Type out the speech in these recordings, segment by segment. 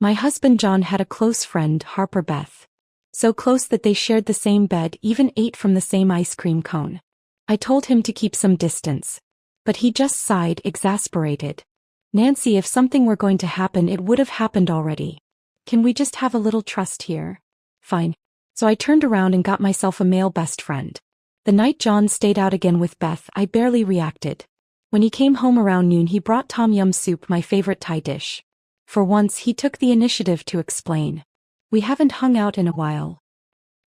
My husband John had a close friend, Harper Beth. So close that they shared the same bed, even ate from the same ice cream cone. I told him to keep some distance. But he just sighed, exasperated. Nancy, if something were going to happen, it would have happened already. Can we just have a little trust here? Fine. So I turned around and got myself a male best friend. The night John stayed out again with Beth, I barely reacted. When he came home around noon, he brought tom yum soup, my favorite Thai dish. For once, he took the initiative to explain. We haven't hung out in a while.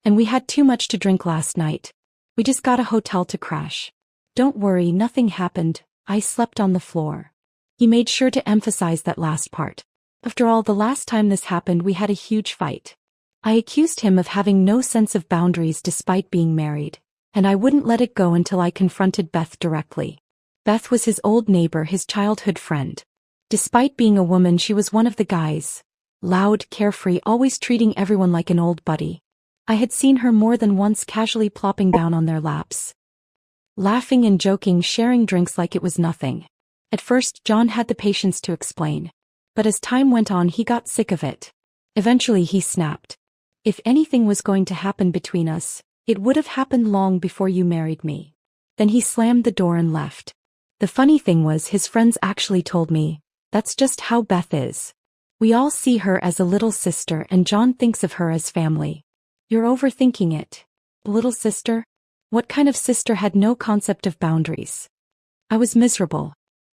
And we had too much to drink last night. We just got a hotel to crash. Don't worry, nothing happened. I slept on the floor. He made sure to emphasize that last part. After all, the last time this happened, we had a huge fight. I accused him of having no sense of boundaries despite being married, and I wouldn't let it go until I confronted Beth directly. Beth was his old neighbor, his childhood friend. Despite being a woman, she was one of the guys. Loud, carefree, always treating everyone like an old buddy. I had seen her more than once casually plopping down on their laps, laughing and joking, sharing drinks like it was nothing. At first, John had the patience to explain. But as time went on, he got sick of it. Eventually he snapped. If anything was going to happen between us, it would have happened long before you married me. Then he slammed the door and left. The funny thing was, his friends actually told me, that's just how Beth is. We all see her as a little sister, and John thinks of her as family. You're overthinking it. Little sister? What kind of sister had no concept of boundaries? I was miserable.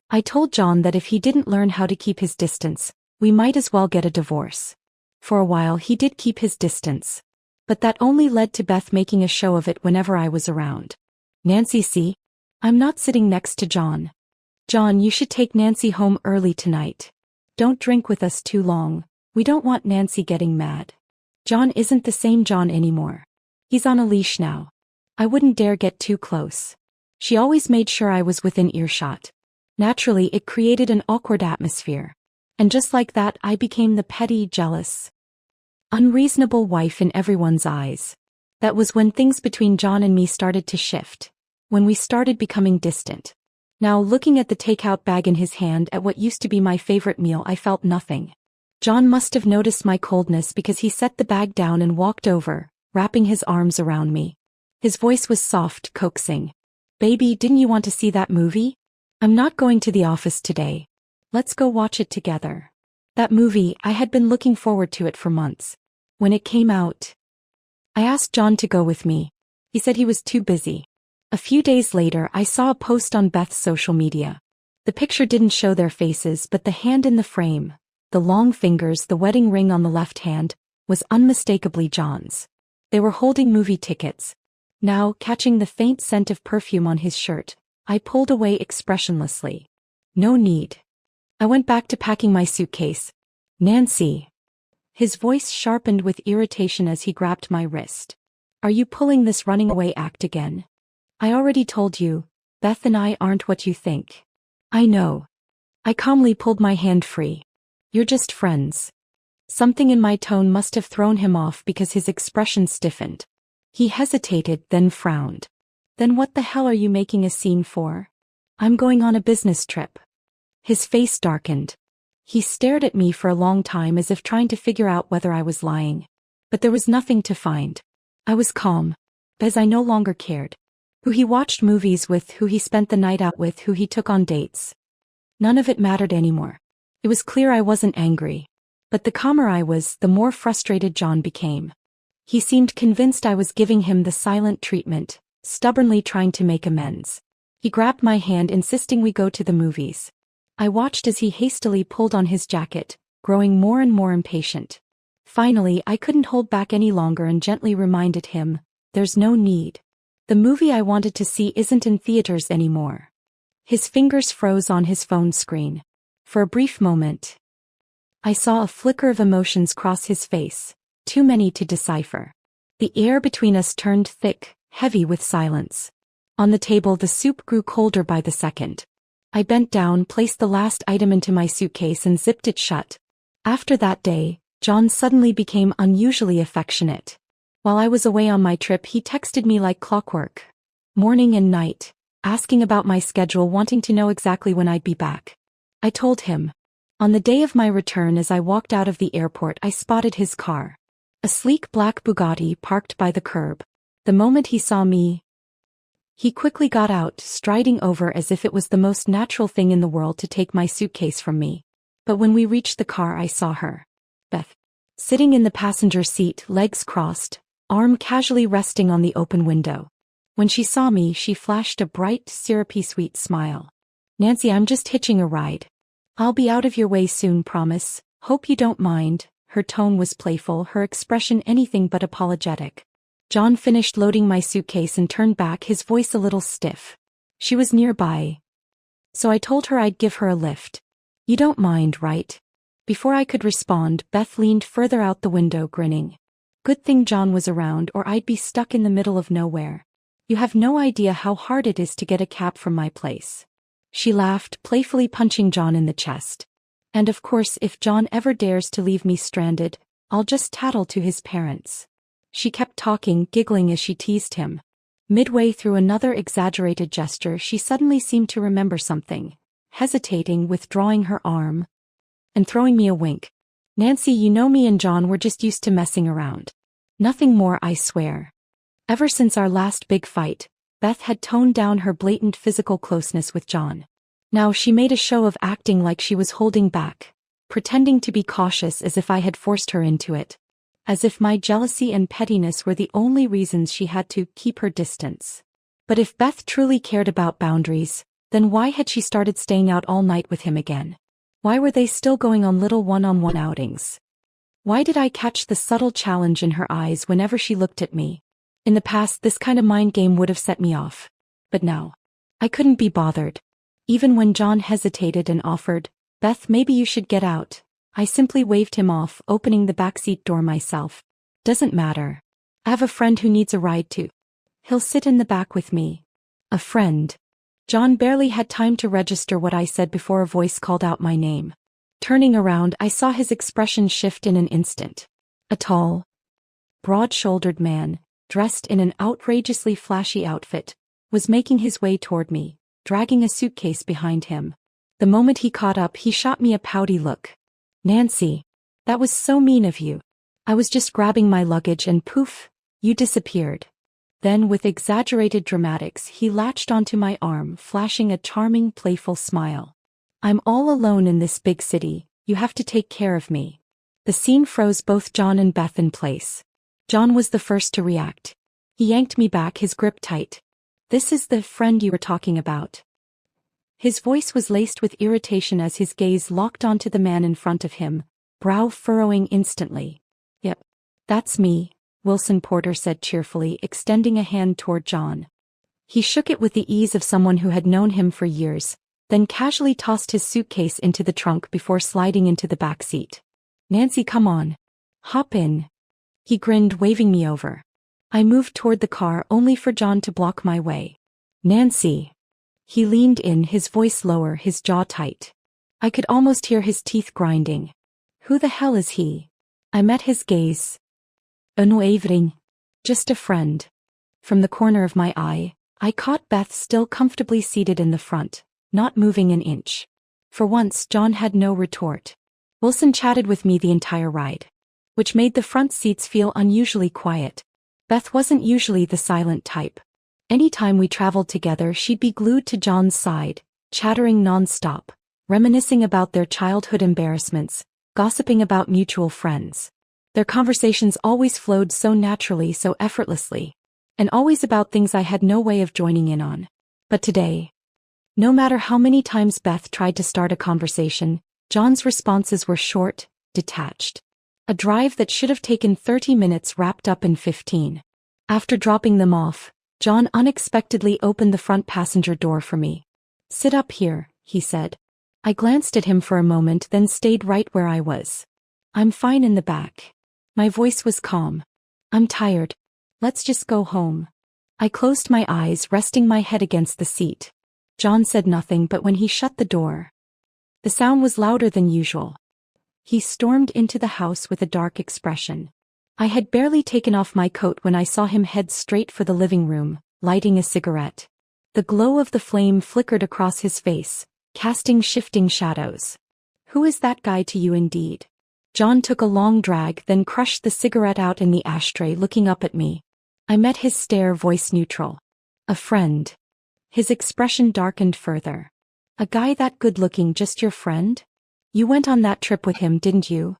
I told John that if he didn't learn how to keep his distance, we might as well get a divorce. For a while he did keep his distance. But that only led to Beth making a show of it whenever I was around. Nancy, see? I'm not sitting next to John. John, you should take Nancy home early tonight. Don't drink with us too long. We don't want Nancy getting mad. John isn't the same John anymore. He's on a leash now. I wouldn't dare get too close. She always made sure I was within earshot. Naturally, it created an awkward atmosphere. And just like that, I became the petty, jealous, unreasonable wife in everyone's eyes. That was when things between John and me started to shift. When we started becoming distant. Now, looking at the takeout bag in his hand at what used to be my favorite meal, I felt nothing. John must have noticed my coldness because he set the bag down and walked over, wrapping his arms around me. His voice was soft, coaxing. Baby, didn't you want to see that movie? I'm not going to the office today. Let's go watch it together. That movie, I had been looking forward to it for months. When it came out, I asked John to go with me. He said he was too busy. A few days later, I saw a post on Beth's social media. The picture didn't show their faces, but the hand in the frame, the long fingers, the wedding ring on the left hand, was unmistakably John's. They were holding movie tickets. Now, catching the faint scent of perfume on his shirt, I pulled away expressionlessly. No need. I went back to packing my suitcase. Nancy. His voice sharpened with irritation as he grabbed my wrist. Are you pulling this running away act again? I already told you, Beth and I aren't what you think. I know. I calmly pulled my hand free. You're just friends. Something in my tone must have thrown him off because his expression stiffened. He hesitated, then frowned. Then what the hell are you making a scene for? I'm going on a business trip. His face darkened. He stared at me for a long time as if trying to figure out whether I was lying. But there was nothing to find. I was calm, as I no longer cared. Who he watched movies with, who he spent the night out with, who he took on dates. None of it mattered anymore. It was clear I wasn't angry. But the calmer I was, the more frustrated John became. He seemed convinced I was giving him the silent treatment, stubbornly trying to make amends. He grabbed my hand, insisting we go to the movies. I watched as he hastily pulled on his jacket, growing more and more impatient. Finally, I couldn't hold back any longer and gently reminded him, there's no need. The movie I wanted to see isn't in theaters anymore. His fingers froze on his phone screen. For a brief moment, I saw a flicker of emotions cross his face, too many to decipher. The air between us turned thick, heavy with silence. On the table, the soup grew colder by the second. I bent down, placed the last item into my suitcase and zipped it shut. After that day, John suddenly became unusually affectionate. While I was away on my trip, he texted me like clockwork, morning and night, asking about my schedule, wanting to know exactly when I'd be back. I told him, On the day of my return, as I walked out of the airport, I spotted his car. A sleek black Bugatti parked by the curb. The moment he saw me, he quickly got out, striding over as if it was the most natural thing in the world to take my suitcase from me. But when we reached the car, I saw her, Beth, sitting in the passenger seat, legs crossed, arm casually resting on the open window. When she saw me, she flashed a bright, syrupy sweet smile. "Nancy, I'm just hitching a ride. I'll be out of your way soon, promise. Hope you don't mind." Her tone was playful, her expression anything but apologetic. John finished loading my suitcase and turned back, his voice a little stiff. She was nearby, so I told her I'd give her a lift. "You don't mind, right?" Before I could respond, Beth leaned further out the window, grinning. Good thing John was around, or I'd be stuck in the middle of nowhere. "You have no idea how hard it is to get a cab from my place." She laughed, playfully punching John in the chest. "And of course, if John ever dares to leave me stranded, I'll just tattle to his parents." She kept talking, giggling as she teased him. Midway through another exaggerated gesture, she suddenly seemed to remember something, hesitating, withdrawing her arm, and throwing me a wink. "Nancy, you know me and John were just used to messing around. Nothing more, I swear." Ever since our last big fight, Beth had toned down her blatant physical closeness with John. Now she made a show of acting like she was holding back, pretending to be cautious as if I had forced her into it. As if my jealousy and pettiness were the only reasons she had to keep her distance. But if Beth truly cared about boundaries, then why had she started staying out all night with him again? Why were they still going on little one-on-one outings? Why did I catch the subtle challenge in her eyes whenever she looked at me? In the past, this kind of mind game would have set me off. But now, I couldn't be bothered. Even when John hesitated and offered, "Beth, maybe you should get out," I simply waved him off, opening the backseat door myself. "Doesn't matter. I have a friend who needs a ride too. He'll sit in the back with me." A friend. John barely had time to register what I said before a voice called out my name. Turning around, I saw his expression shift in an instant. A tall, broad-shouldered man, dressed in an outrageously flashy outfit, was making his way toward me, dragging a suitcase behind him. The moment he caught up, he shot me a pouty look. "Nancy, that was so mean of you. I was just grabbing my luggage and poof, you disappeared." Then, with exaggerated dramatics, he latched onto my arm, flashing a charming, playful smile. "I'm all alone in this big city, you have to take care of me." The scene froze both John and Beth in place. John was the first to react. He yanked me back, his grip tight. "This is the friend you were talking about." His voice was laced with irritation as his gaze locked onto the man in front of him, brow furrowing instantly. "Yep, that's me," Wilson Porter said cheerfully, extending a hand toward John. He shook it with the ease of someone who had known him for years, then casually tossed his suitcase into the trunk before sliding into the back seat. "Nancy, come on. Hop in." He grinned, waving me over. I moved toward the car, only for John to block my way. "Nancy." He leaned in, his voice lower, his jaw tight. I could almost hear his teeth grinding. Who the hell is he? I met his gaze. Unwavering. Just a friend. From the corner of my eye, I caught Beth still comfortably seated in the front, not moving an inch. For once, John had no retort. Wilson chatted with me the entire ride, which made the front seats feel unusually quiet. Beth wasn't usually the silent type. Anytime we traveled together, she'd be glued to John's side, chattering non-stop, reminiscing about their childhood embarrassments, gossiping about mutual friends. Their conversations always flowed so naturally, so effortlessly, and always about things I had no way of joining in on. But today, no matter how many times Beth tried to start a conversation, John's responses were short, detached. A drive that should have taken 30 minutes wrapped up in 15. After dropping them off, John unexpectedly opened the front passenger door for me. "Sit up here," he said. I glanced at him for a moment, then stayed right where I was. "I'm fine in the back." My voice was calm. "I'm tired. Let's just go home." I closed my eyes, resting my head against the seat. John said nothing, but when he shut the door, the sound was louder than usual. He stormed into the house with a dark expression. I had barely taken off my coat when I saw him head straight for the living room, lighting a cigarette. The glow of the flame flickered across his face, casting shifting shadows. Who is that guy to you indeed? John took a long drag, then crushed the cigarette out in the ashtray, looking up at me. I met his stare, voice neutral. A friend. His expression darkened further. A guy that good-looking, just your friend? You went on that trip with him, didn't you?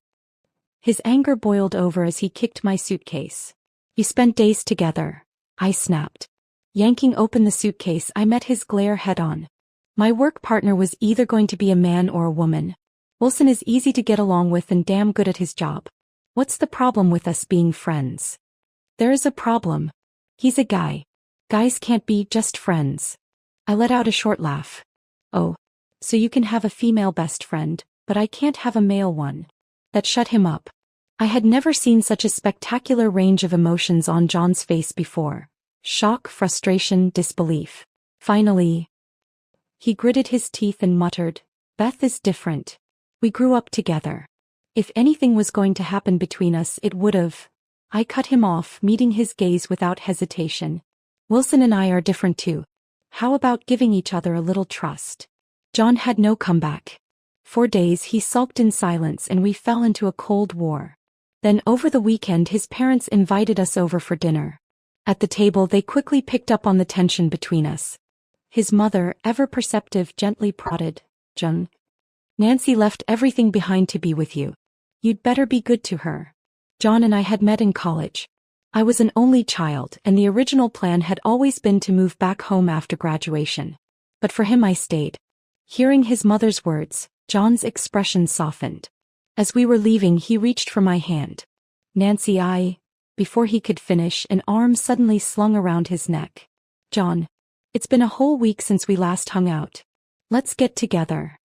His anger boiled over as he kicked my suitcase. You spent days together, I snapped. Yanking open the suitcase, I met his glare head-on. My work partner was either going to be a man or a woman. Wilson is easy to get along with and damn good at his job. What's the problem with us being friends? There is a problem. He's a guy. Guys can't be just friends. I let out a short laugh. Oh, so you can have a female best friend, but I can't have a male one. That shut him up. I had never seen such a spectacular range of emotions on John's face before. Shock, frustration, disbelief. Finally, he gritted his teeth and muttered, Beth is different. We grew up together. If anything was going to happen between us, it would've. I cut him off, meeting his gaze without hesitation. Wilson and I are different too. How about giving each other a little trust? John had no comeback. For days he sulked in silence and we fell into a cold war. Then over the weekend his parents invited us over for dinner. At the table they quickly picked up on the tension between us. His mother, ever perceptive, gently prodded, John. Nancy left everything behind to be with you. You'd better be good to her. John and I had met in college. I was an only child and the original plan had always been to move back home after graduation. But for him I stayed. Hearing his mother's words, John's expression softened. As we were leaving he reached for my hand. Nancy, Before he could finish, an arm suddenly slung around his neck. John. It's been a whole week since we last hung out. Let's get together.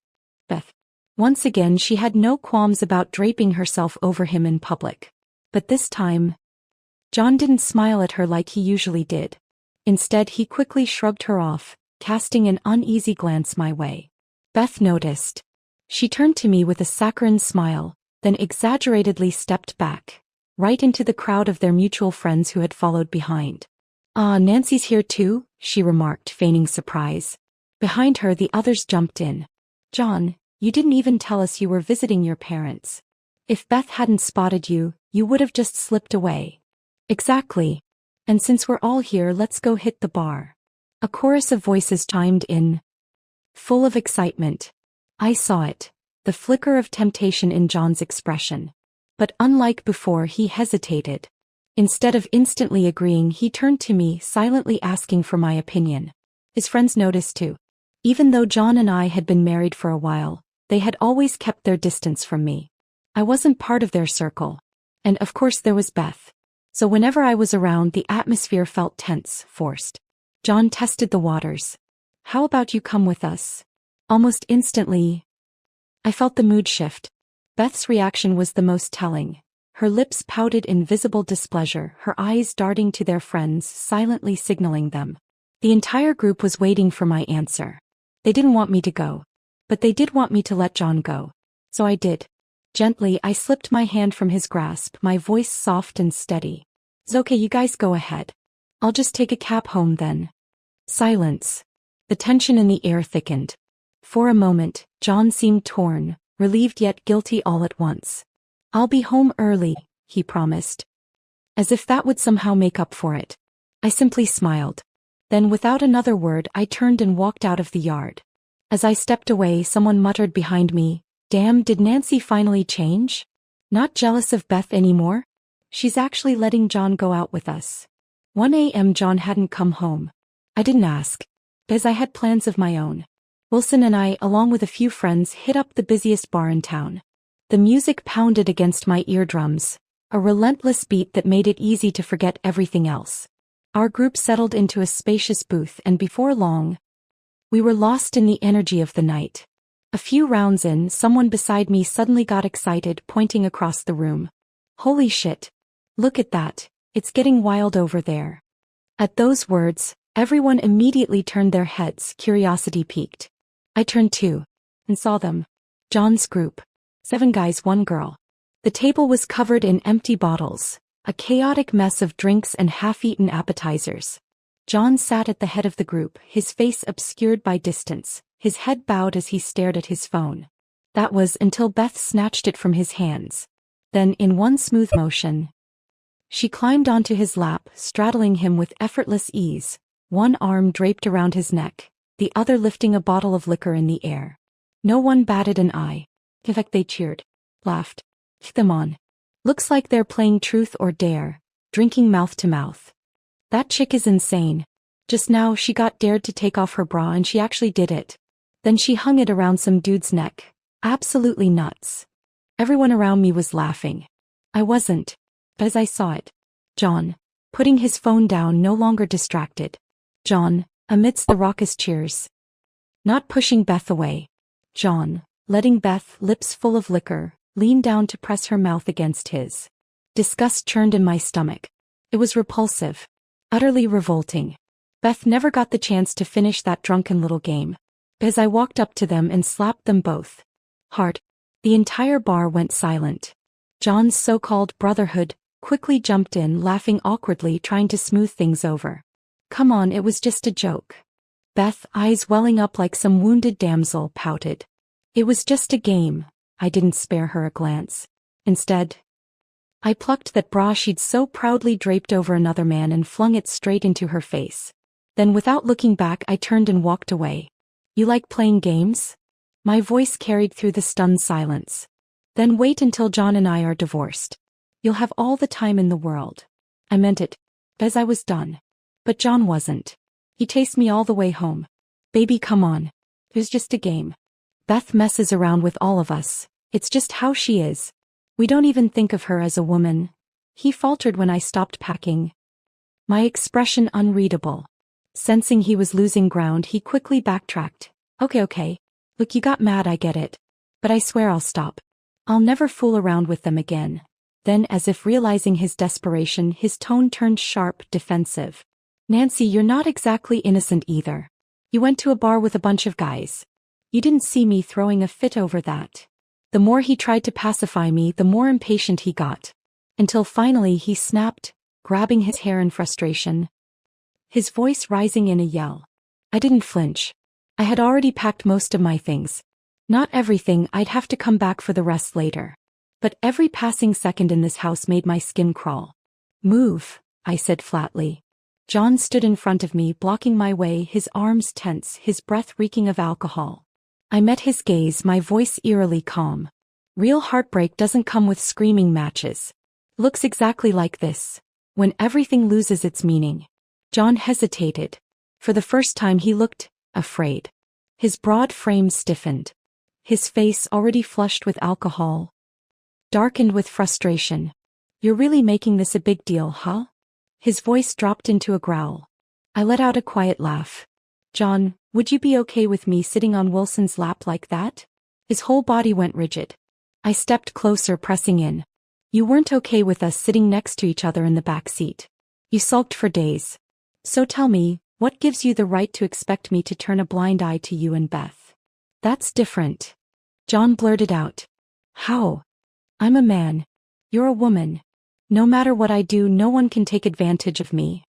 Beth. Once again she had no qualms about draping herself over him in public. But this time, John didn't smile at her like he usually did. Instead he quickly shrugged her off, casting an uneasy glance my way. Beth noticed. She turned to me with a saccharine smile, then exaggeratedly stepped back, right into the crowd of their mutual friends who had followed behind. Nancy's here too, she remarked, feigning surprise. Behind her the others jumped in. John, you didn't even tell us you were visiting your parents. If Beth hadn't spotted you, you would have just slipped away. Exactly. And since we're all here, let's go hit the bar. A chorus of voices chimed in, full of excitement. I saw it, the flicker of temptation in John's expression. But unlike before, he hesitated. Instead of instantly agreeing, he turned to me, silently asking for my opinion. His friends noticed too. Even though John and I had been married for a while, they had always kept their distance from me. I wasn't part of their circle. And of course there was Beth. So whenever I was around, the atmosphere felt tense, forced. John tested the waters. How about you come with us? Almost instantly, I felt the mood shift. Beth's reaction was the most telling. Her lips pouted in visible displeasure, her eyes darting to their friends, silently signaling them. The entire group was waiting for my answer. They didn't want me to go. But they did want me to let John go. So I did. Gently, I slipped my hand from his grasp, my voice soft and steady. It's okay, you guys go ahead. I'll just take a cab home then. Silence. The tension in the air thickened. For a moment, John seemed torn, relieved yet guilty all at once. I'll be home early, he promised. As if that would somehow make up for it. I simply smiled. Then without another word I turned and walked out of the yard. As I stepped away, someone muttered behind me, Damn, did Nancy finally change? Not jealous of Beth anymore? She's actually letting John go out with us. 1 a.m. John hadn't come home. I didn't ask, as I had plans of my own. Wilson and I, along with a few friends, hit up the busiest bar in town. The music pounded against my eardrums, a relentless beat that made it easy to forget everything else. Our group settled into a spacious booth, and before long, we were lost in the energy of the night. A few rounds in, someone beside me suddenly got excited, pointing across the room. Holy shit. Look at that, it's getting wild over there. At those words, everyone immediately turned their heads, curiosity piqued. I turned too, and saw them. John's group. 7 guys, 1 girl. The table was covered in empty bottles, a chaotic mess of drinks and half-eaten appetizers. John sat at the head of the group, his face obscured by distance, his head bowed as he stared at his phone. That was until Beth snatched it from his hands. Then, in one smooth motion, she climbed onto his lap, straddling him with effortless ease, one arm draped around his neck, the other lifting a bottle of liquor in the air. No one batted an eye. In fact, they cheered, laughed. Them on. Looks like they're playing truth or dare, drinking mouth to mouth. That chick is insane. Just now she got dared to take off her bra and she actually did it. Then she hung it around some dude's neck. Absolutely nuts. Everyone around me was laughing. I wasn't. As I saw it. John, putting his phone down, no longer distracted. John, amidst the raucous cheers. Not pushing Beth away. John, letting Beth, lips full of liquor, lean down to press her mouth against his. Disgust churned in my stomach. It was repulsive. Utterly revolting. Beth never got the chance to finish that drunken little game. As I walked up to them and slapped them both hard, the entire bar went silent. John's so-called brotherhood quickly jumped in, laughing awkwardly, trying to smooth things over. Come on, it was just a joke. Beth, eyes welling up like some wounded damsel, pouted. It was just a game. I didn't spare her a glance. Instead, I plucked that bra she'd so proudly draped over another man and flung it straight into her face. Then without looking back, I turned and walked away. You like playing games? My voice carried through the stunned silence. Then wait until John and I are divorced. You'll have all the time in the world. I meant it. As I was done. But John wasn't. He chased me all the way home. Baby, come on. It was just a game. Beth messes around with all of us. It's just how she is. We don't even think of her as a woman. He faltered when I stopped packing. My expression unreadable. Sensing he was losing ground, he quickly backtracked. Okay. Look, you got mad, I get it. But I swear I'll stop. I'll never fool around with them again. Then, as if realizing his desperation, his tone turned sharp, defensive. Nancy, you're not exactly innocent either. You went to a bar with a bunch of guys. You didn't see me throwing a fit over that. The more he tried to pacify me, the more impatient he got. Until finally he snapped, grabbing his hair in frustration. His voice rising in a yell. I didn't flinch. I had already packed most of my things. Not everything, I'd have to come back for the rest later. But every passing second in this house made my skin crawl. Move, I said flatly. John stood in front of me, blocking my way, his arms tense, his breath reeking of alcohol. I met his gaze, my voice eerily calm. Real heartbreak doesn't come with screaming matches. Looks exactly like this. When everything loses its meaning. John hesitated. For the first time he looked afraid. His broad frame stiffened. His face, already flushed with alcohol, darkened with frustration. You're really making this a big deal, huh? His voice dropped into a growl. I let out a quiet laugh. John, would you be okay with me sitting on Wilson's lap like that? His whole body went rigid. I stepped closer, pressing in. You weren't okay with us sitting next to each other in the back seat. You sulked for days. So tell me, what gives you the right to expect me to turn a blind eye to you and Beth? That's different. John blurted out. How? I'm a man. You're a woman. No matter what I do, no one can take advantage of me.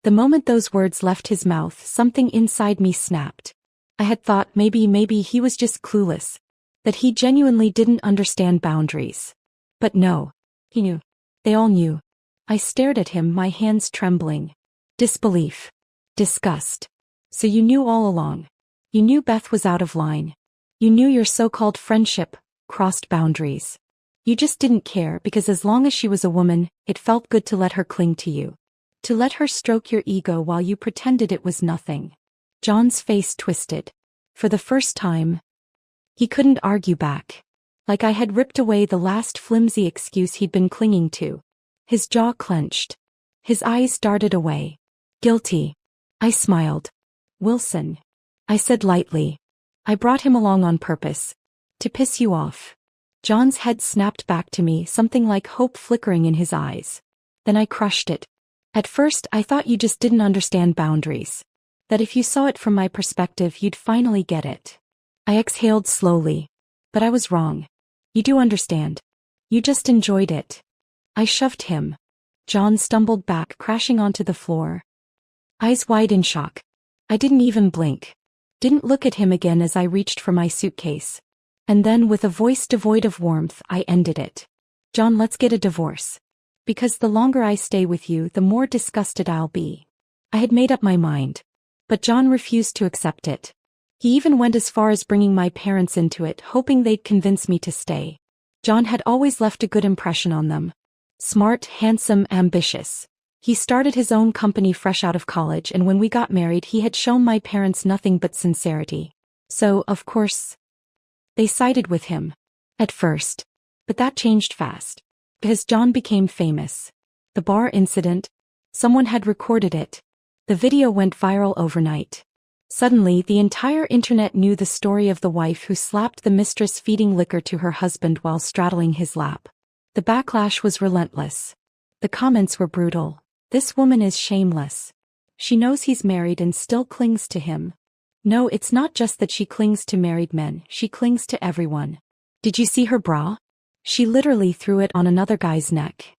The moment those words left his mouth, something inside me snapped. I had thought maybe he was just clueless. That he genuinely didn't understand boundaries. But no. He knew. They all knew. I stared at him, my hands trembling. Disbelief. Disgust. So you knew all along. You knew Beth was out of line. You knew your so-called friendship crossed boundaries. You just didn't care because as long as she was a woman, it felt good to let her cling to you. To let her stroke your ego while you pretended it was nothing. John's face twisted. For the first time, he couldn't argue back. Like I had ripped away the last flimsy excuse he'd been clinging to. His jaw clenched. His eyes darted away. Guilty. I smiled. Wilson. I said lightly. I brought him along on purpose. To piss you off. John's head snapped back to me, something like hope flickering in his eyes. Then I crushed it. At first, I thought you just didn't understand boundaries. That if you saw it from my perspective, you'd finally get it. I exhaled slowly. But I was wrong. You do understand. You just enjoyed it. I shoved him. John stumbled back, crashing onto the floor. Eyes wide in shock. I didn't even blink. Didn't look at him again as I reached for my suitcase. And then with a voice devoid of warmth, I ended it. John, let's get a divorce. Because the longer I stay with you, the more disgusted I'll be. I had made up my mind. But John refused to accept it. He even went as far as bringing my parents into it, hoping they'd convince me to stay. John had always left a good impression on them. Smart, handsome, ambitious. He started his own company fresh out of college, and when we got married he had shown my parents nothing but sincerity. So, of course, they sided with him. At first. But that changed fast. Because John became famous. The bar incident. Someone had recorded it. The video went viral overnight. Suddenly, the entire internet knew the story of the wife who slapped the mistress feeding liquor to her husband while straddling his lap. The backlash was relentless. The comments were brutal. This woman is shameless. She knows he's married and still clings to him. No, it's not just that she clings to married men, she clings to everyone. Did you see her bra? She literally threw it on another guy's neck.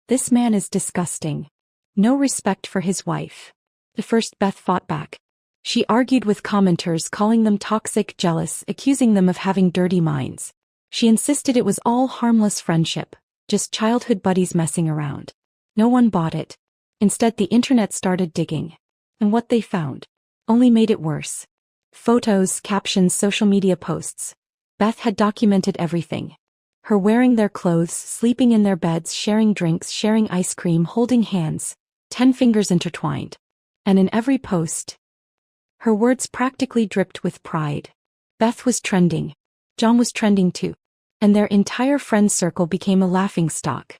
This man is disgusting. No respect for his wife. At first Beth fought back. She argued with commenters, calling them toxic, jealous, accusing them of having dirty minds. She insisted it was all harmless friendship, just childhood buddies messing around. No one bought it. Instead, the internet started digging. And what they found only made it worse. Photos, captions, social media posts. Beth had documented everything. Her wearing their clothes, sleeping in their beds, sharing drinks, sharing ice cream, holding hands, 10 fingers intertwined. And in every post, her words practically dripped with pride. Beth was trending. John was trending too. And their entire friend circle became a laughingstock.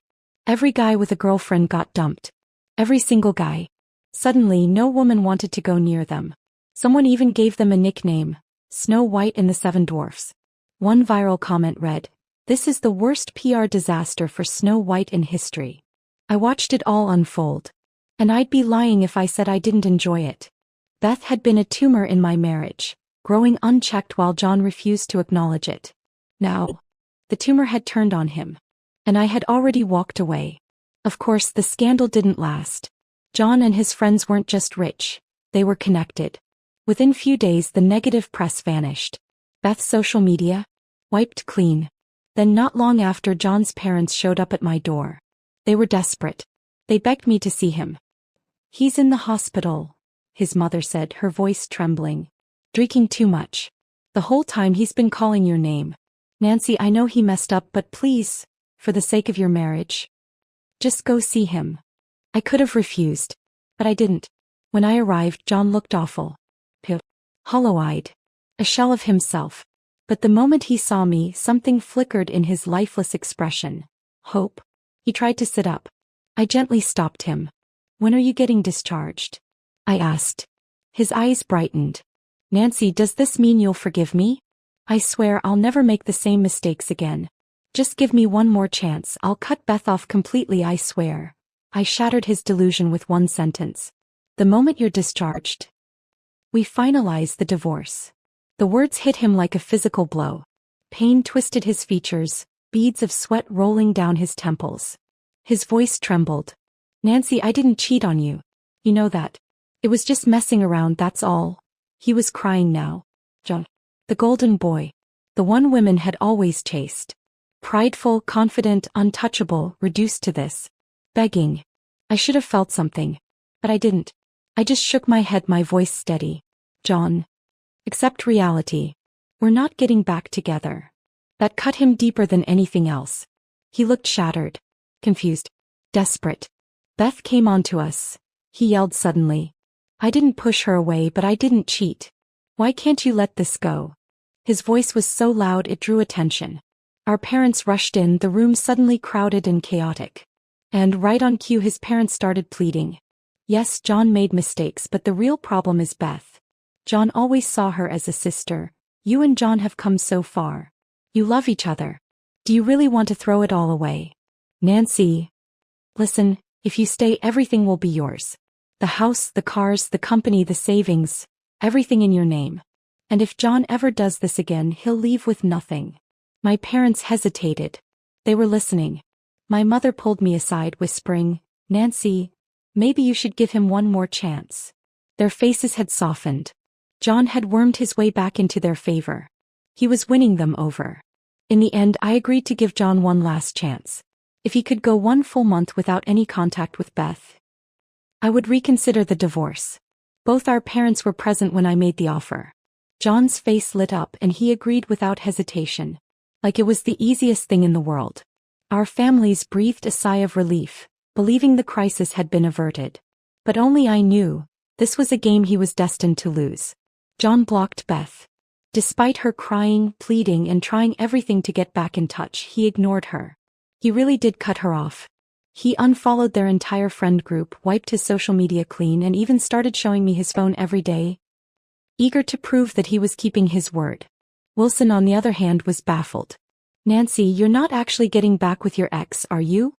Every guy with a girlfriend got dumped. Every single guy. Suddenly, no woman wanted to go near them. Someone even gave them a nickname, Snow White and the Seven Dwarfs. One viral comment read, "This is the worst PR disaster for Snow White in history." I watched it all unfold. And I'd be lying if I said I didn't enjoy it. Beth had been a tumor in my marriage, growing unchecked while John refused to acknowledge it. Now, the tumor had turned on him. And I had already walked away. Of course, the scandal didn't last. John and his friends weren't just rich, they were connected. Within few days the negative press vanished. Beth's social media wiped clean. Then not long after, John's parents showed up at my door. They were desperate. They begged me to see him. "He's in the hospital," his mother said, her voice trembling. "Drinking too much. The whole time he's been calling your name. Nancy, I know he messed up, but please, for the sake of your marriage, just go see him." I could have refused, but I didn't. When I arrived, John looked awful. Hollow-eyed. A shell of himself. But the moment he saw me, something flickered in his lifeless expression. Hope. He tried to sit up. I gently stopped him. "When are you getting discharged?" I asked. His eyes brightened. "Nancy, does this mean you'll forgive me? I swear I'll never make the same mistakes again. Just give me one more chance, I'll cut Beth off completely, I swear." I shattered his delusion with one sentence. "The moment you're discharged, we finalize the divorce." The words hit him like a physical blow. Pain twisted his features, beads of sweat rolling down his temples. His voice trembled. "Nancy, I didn't cheat on you. You know that. It was just messing around, that's all." He was crying now. John. The golden boy. The one women had always chased. Prideful, confident, untouchable, reduced to this. Begging. I should have felt something. But I didn't. I just shook my head, my voice steady. "John. Accept reality. We're not getting back together." That cut him deeper than anything else. He looked shattered. Confused. Desperate. "Beth came onto us," he yelled suddenly. "I didn't push her away, but I didn't cheat. Why can't you let this go?" His voice was so loud it drew attention. Our parents rushed in, the room suddenly crowded and chaotic. And right on cue, his parents started pleading. "Yes, John made mistakes, but the real problem is Beth. John always saw her as a sister. You and John have come so far. You love each other. Do you really want to throw it all away? Nancy. Listen, if you stay, everything will be yours. The house, the cars, the company, the savings, everything in your name. And if John ever does this again, he'll leave with nothing." My parents hesitated. They were listening. My mother pulled me aside, whispering, "Nancy, maybe you should give him one more chance." Their faces had softened. John had wormed his way back into their favor. He was winning them over. In the end, I agreed to give John one last chance. If he could go one full month without any contact with Beth, I would reconsider the divorce. Both our parents were present when I made the offer. John's face lit up and he agreed without hesitation, like it was the easiest thing in the world. Our families breathed a sigh of relief, believing the crisis had been averted. But only I knew, this was a game he was destined to lose. John blocked Beth. Despite her crying, pleading and trying everything to get back in touch, he ignored her. He really did cut her off. He unfollowed their entire friend group, wiped his social media clean and even started showing me his phone every day, eager to prove that he was keeping his word. Wilson, on the other hand, was baffled. "Nancy, you're not actually getting back with your ex, are you?"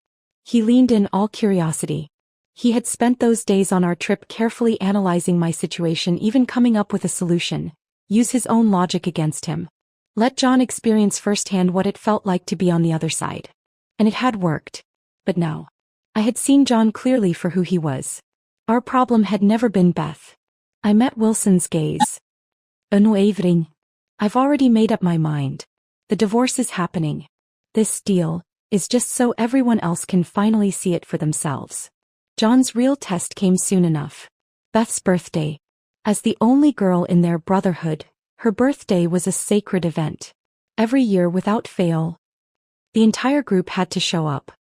He leaned in, all curiosity. He had spent those days on our trip carefully analyzing my situation, even coming up with a solution. Use his own logic against him. Let John experience firsthand what it felt like to be on the other side. And it had worked. But now, I had seen John clearly for who he was. Our problem had never been Beth. I met Wilson's gaze. Unwavering. "I've already made up my mind. The divorce is happening. This deal is just so everyone else can finally see it for themselves." John's real test came soon enough. Beth's birthday. As the only girl in their brotherhood, her birthday was a sacred event. Every year without fail, the entire group had to show up.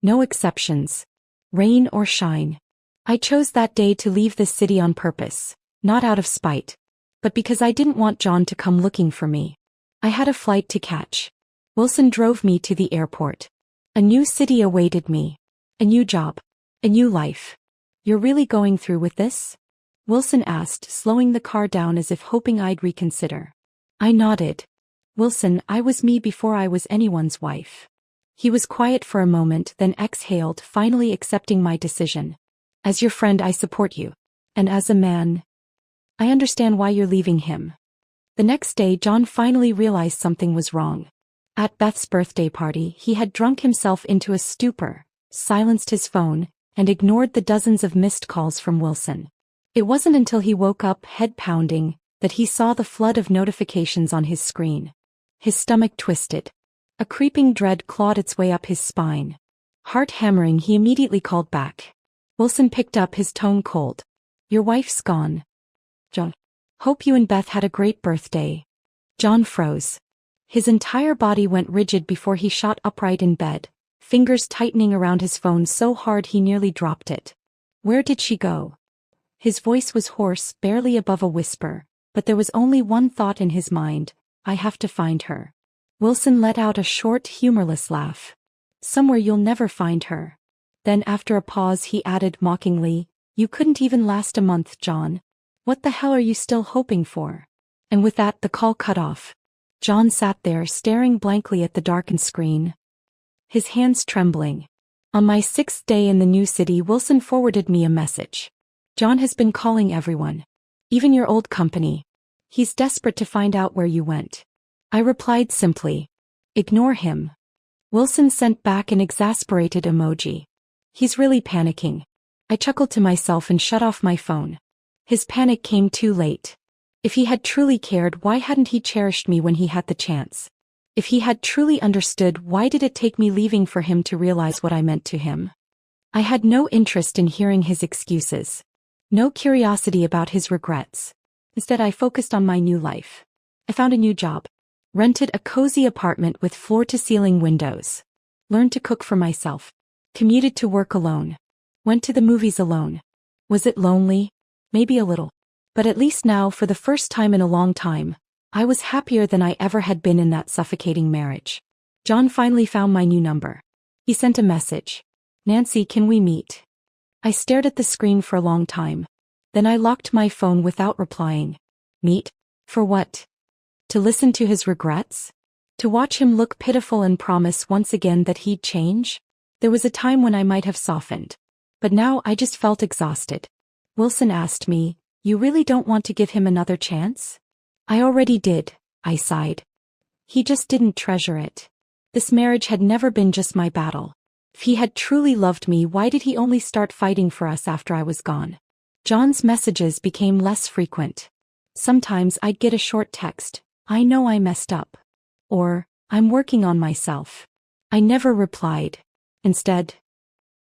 No exceptions. Rain or shine. I chose that day to leave this city on purpose, not out of spite, but because I didn't want John to come looking for me. I had a flight to catch. Wilson drove me to the airport. A new city awaited me. A new job. A new life. "You're really going through with this?" Wilson asked, slowing the car down as if hoping I'd reconsider. I nodded. "Wilson, I was me before I was anyone's wife." He was quiet for a moment, then exhaled, finally accepting my decision. "As your friend, I support you. And as a man, I understand why you're leaving him." The next day, John finally realized something was wrong. At Beth's birthday party, he had drunk himself into a stupor, silenced his phone, and ignored the dozens of missed calls from Wilson. It wasn't until he woke up, head pounding, that he saw the flood of notifications on his screen. His stomach twisted. A creeping dread clawed its way up his spine. Heart hammering, he immediately called back. Wilson picked up, his tone cold. "Your wife's gone. John. Hope you and Beth had a great birthday." John froze. His entire body went rigid before he shot upright in bed, fingers tightening around his phone so hard he nearly dropped it. "Where did she go?" His voice was hoarse, barely above a whisper, but there was only one thought in his mind: I have to find her. Wilson let out a short, humorless laugh. "Somewhere you'll never find her." Then after a pause he added mockingly, "You couldn't even last a month, John. What the hell are you still hoping for?" And with that the call cut off. John sat there staring blankly at the darkened screen, his hands trembling. On my 6th day in the new city, Wilson forwarded me a message. "John has been calling everyone. Even your old company. He's desperate to find out where you went." I replied simply, "Ignore him." Wilson sent back an exasperated emoji. "He's really panicking." I chuckled to myself and shut off my phone. His panic came too late. If he had truly cared, why hadn't he cherished me when he had the chance? If he had truly understood, why did it take me leaving for him to realize what I meant to him? I had no interest in hearing his excuses. No curiosity about his regrets. Instead, I focused on my new life. I found a new job. Rented a cozy apartment with floor-to-ceiling windows. Learned to cook for myself. Commuted to work alone. Went to the movies alone. Was it lonely? Maybe a little. But at least now, for the first time in a long time, I was happier than I ever had been in that suffocating marriage. John finally found my new number. He sent a message. "Nancy, can we meet?" I stared at the screen for a long time. Then I locked my phone without replying. Meet? For what? To listen to his regrets? To watch him look pitiful and promise once again that he'd change? There was a time when I might have softened. But now I just felt exhausted. Wilson asked me, "You really don't want to give him another chance?" "I already did," I sighed. He just didn't treasure it. This marriage had never been just my battle. If he had truly loved me, why did he only start fighting for us after I was gone? John's messages became less frequent. Sometimes I'd get a short text, "I know I messed up." Or, "I'm working on myself." I never replied. Instead,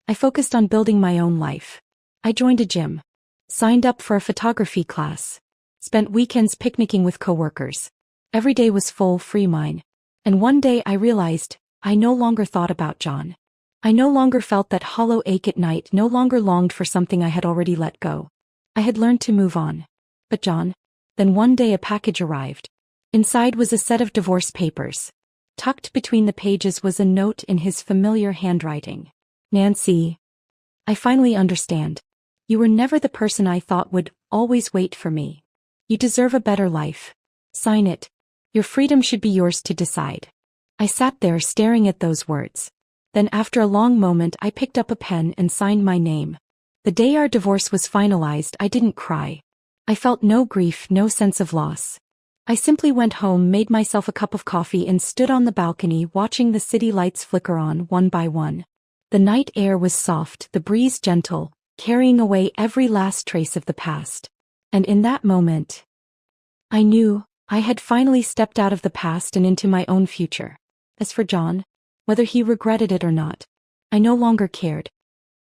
I focused on building my own life. I joined a gym, signed up for a photography class, spent weekends picnicking with coworkers. Every day was full free mine. And one day I realized I no longer thought about John. I no longer felt that hollow ache at night, no longer longed for something I had already let go. I had learned to move on. But John? Then one day a package arrived. Inside was a set of divorce papers. Tucked between the pages was a note in his familiar handwriting. "Nancy, I finally understand. You were never the person I thought would always wait for me. You deserve a better life. Sign it. Your freedom should be yours to decide." I sat there staring at those words. Then after a long moment I picked up a pen and signed my name. The day our divorce was finalized, I didn't cry. I felt no grief, no sense of loss. I simply went home, made myself a cup of coffee and stood on the balcony watching the city lights flicker on one by one. The night air was soft, the breeze gentle, carrying away every last trace of the past. And in that moment, I knew I had finally stepped out of the past and into my own future. As for John, whether he regretted it or not, I no longer cared.